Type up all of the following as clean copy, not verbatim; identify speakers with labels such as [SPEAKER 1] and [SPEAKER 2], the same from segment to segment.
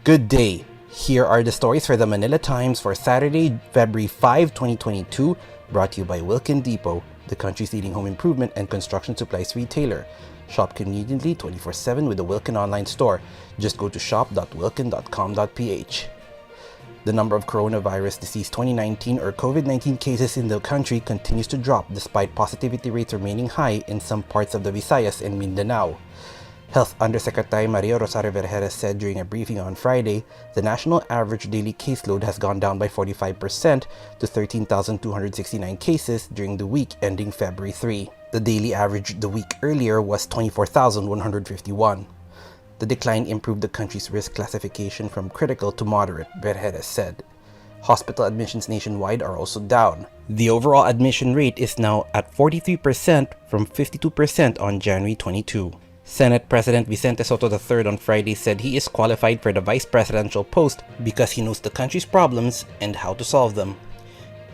[SPEAKER 1] Good day. Here are the stories for the Manila Times for Saturday, February 5, 2022, brought to you by Wilkin Depot, the country's leading home improvement and construction supplies retailer. Shop conveniently 24/7 with the Wilkin online store. Just go to shop.wilkin.com.ph. The number of coronavirus disease 2019 or COVID-19 cases in the country continues to drop despite positivity rates remaining high in some parts of the Visayas and Mindanao. Health Undersecretary Maria Rosario Vergara said during a briefing on Friday, the national average daily caseload has gone down by 45% to 13,269 cases during the week ending February 3. The daily average the week earlier was 24,151. The decline improved the country's risk classification from critical to moderate, Vergara said. Hospital admissions nationwide are also down. The overall admission rate is now at 43% from 52% on January 22. Senate President Vicente Soto III on Friday said he is qualified for the vice presidential post because he knows the country's problems and how to solve them.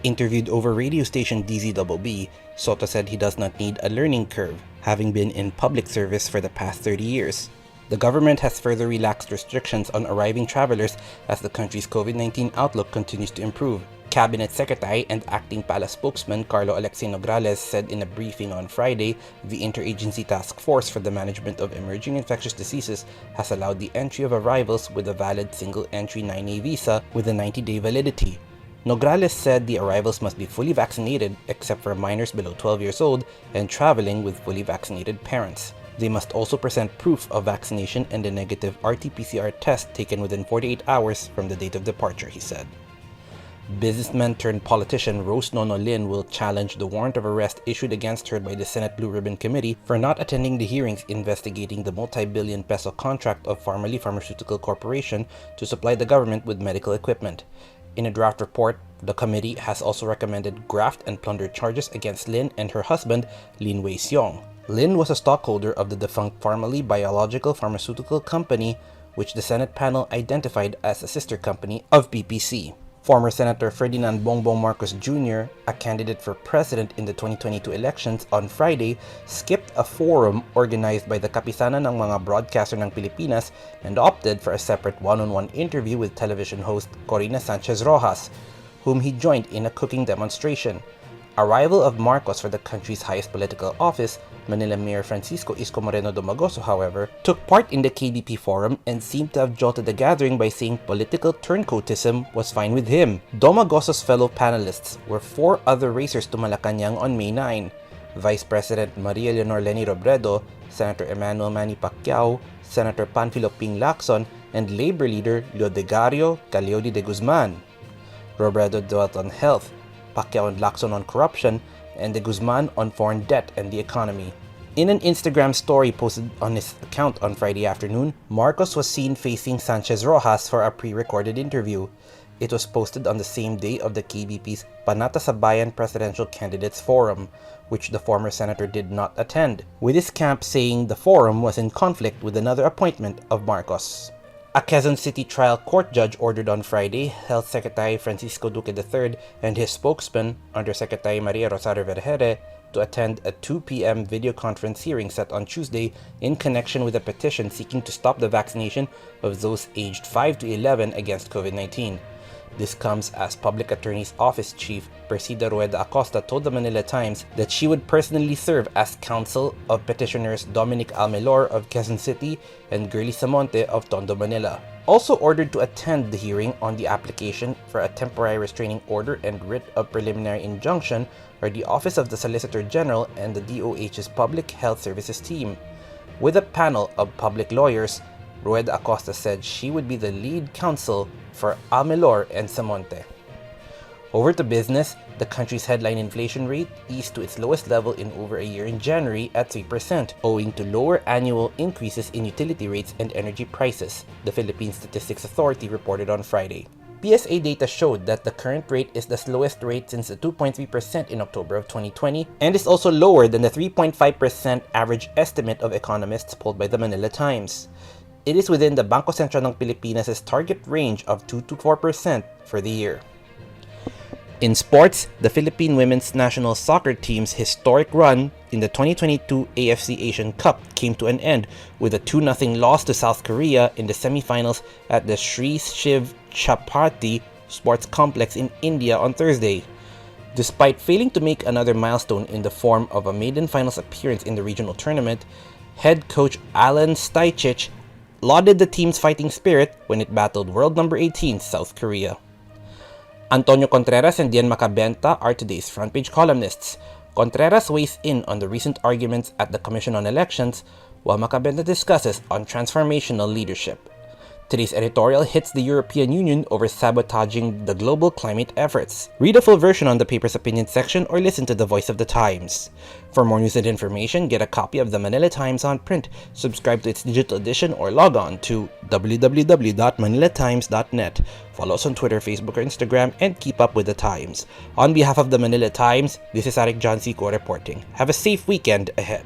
[SPEAKER 1] Interviewed over radio station DZBB, Soto said he does not need a learning curve, having been in public service for the past 30 years. The government has further relaxed restrictions on arriving travelers as the country's COVID-19 outlook continues to improve. Cabinet Secretary and Acting Palace spokesman Carlo Alexei Nograles said in a briefing on Friday, the Interagency Task Force for the Management of Emerging Infectious Diseases has allowed the entry of arrivals with a valid single-entry 9A visa with a 90-day validity. Nograles said the arrivals must be fully vaccinated except for minors below 12 years old and traveling with fully vaccinated parents. They must also present proof of vaccination and a negative RT-PCR test taken within 48 hours from the date of departure, he said. Businessman-turned-politician Rose Nono Lin will challenge the warrant of arrest issued against her by the Senate Blue Ribbon Committee for not attending the hearings investigating the multi-billion peso contract of Pharmally Pharmaceutical Corporation to supply the government with medical equipment. In a draft report, the committee has also recommended graft and plunder charges against Lin and her husband, Lin Wei-Siong. Lin was a stockholder of the defunct Pharmally Biological Pharmaceutical Company, which the Senate panel identified as a sister company of PPC. Former Senator Ferdinand Bongbong Marcos Jr., a candidate for president in the 2022 elections on Friday, skipped a forum organized by the Kapisanan ng mga Broadcaster ng Pilipinas and opted for a separate one-on-one interview with television host Corina Sanchez Rojas, whom he joined in a cooking demonstration. A rival of Marcos for the country's highest political office, Manila Mayor Francisco Isko Moreno Domagoso, however, took part in the KBP forum and seemed to have jolted the gathering by saying political turncoatism was fine with him. Domagoso's fellow panelists were four other racers to Malacanang on May 9: Vice President Maria Leonor Leni Robredo, Senator Emmanuel Manny Pacquiao, Senator Panfilo Ping Lacson, and Labor leader Leodegario Caleodi de Guzman. Robredo dwelt on health, Pacquiao and Lacson on corruption, and de Guzman on foreign debt and the economy. In an Instagram story posted on his account on Friday afternoon, Marcos was seen facing Sanchez Rojas for a pre-recorded interview. It was posted on the same day of the KBP's Panata sa Bayan Presidential Candidates Forum, which the former senator did not attend, with his camp saying the forum was in conflict with another appointment of Marcos. A Quezon City trial court judge ordered on Friday Health Secretary Francisco Duque III and his spokesman, Undersecretary Maria Rosario Vergara, to attend a 2 p.m. video conference hearing set on Tuesday in connection with a petition seeking to stop the vaccination of those aged 5 to 11 against COVID-19. This comes as Public Attorney's Office Chief Persida Rueda Acosta told the Manila Times that she would personally serve as counsel of petitioners Dominic Almelor of Quezon City and Girly Samonte of Tondo, Manila. Also ordered to attend the hearing on the application for a temporary restraining order and writ of preliminary injunction are the Office of the Solicitor General and the DOH's Public Health Services team. With a panel of public lawyers, Rueda Acosta said she would be the lead counsel for Almelor and Samonte. Over to business, the country's headline inflation rate eased to its lowest level in over a year in January at 3%, owing to lower annual increases in utility rates and energy prices, the Philippine Statistics Authority reported on Friday. PSA data showed that the current rate is the slowest rate since the 2.3% in October of 2020 and is also lower than the 3.5% average estimate of economists polled by the Manila Times. It is within the Bangko Sentral ng Pilipinas' target range of 2 to 4% for the year. In sports, the Philippine women's national soccer team's historic run in the 2022 AFC Asian Cup came to an end with a 2-0 loss to South Korea in the semifinals at the Sri Shiv Chhatrapati Sports Complex in India on Thursday. Despite failing to make another milestone in the form of a maiden finals appearance in the regional tournament, head coach Alan Stajcic lauded the team's fighting spirit when it battled world number 18 South Korea. Antonio Contreras and Dian Macabenta are today's front-page columnists. Contreras weighs in on the recent arguments at the Commission on Elections, while Macabenta discusses on transformational leadership. Today's editorial hits the European Union over sabotaging the global climate efforts. Read a full version on the paper's opinion section or listen to the Voice of the Times. For more news and information, get a copy of the Manila Times on print, subscribe to its digital edition, or log on to www.manilatimes.net. Follow us on Twitter, Facebook, or Instagram, and keep up with the Times. On behalf of the Manila Times, this is Arik John Sico reporting. Have a safe weekend ahead.